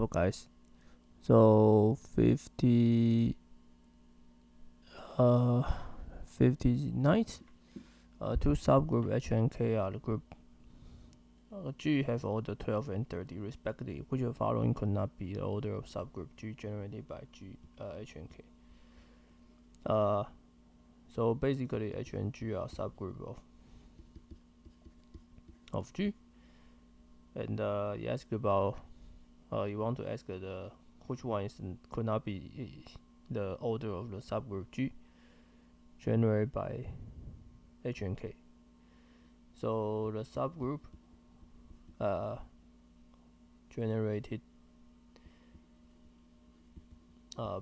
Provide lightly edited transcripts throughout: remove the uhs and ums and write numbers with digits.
Hello guys. So 59th, two subgroup H and K are the group. G have order 12 and 30 respectively, which the following could not be the order of subgroup G generated by H and K. So basically H and G are subgroup of G, and you ask about you want to ask which one could not be the order of the subgroup G generated by H and K. So the subgroup generated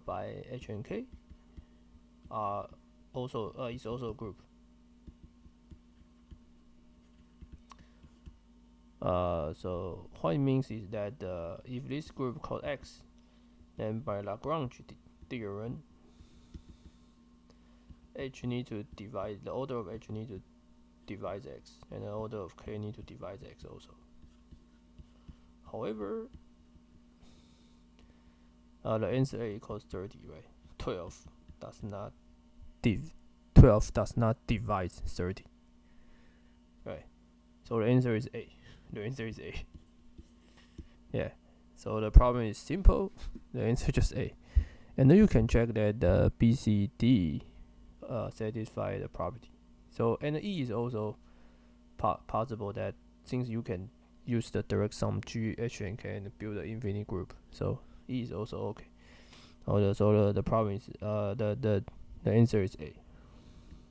by H and K is also a group. So what it means is that if this group called X, then by Lagrange theorem, the order of H need to divide X, and the order of K need to divide X also. However, the answer A equals 30, right? 12 does not divide 30, right? So the answer is A. The answer is A. Yeah. So the problem is simple. The answer is just A. And then you can check that the B, C, D satisfy the property. So and E is also possible, that since you can use the direct sum G, H, and K and build an infinite group. So E is also okay. So the problem is the answer is A.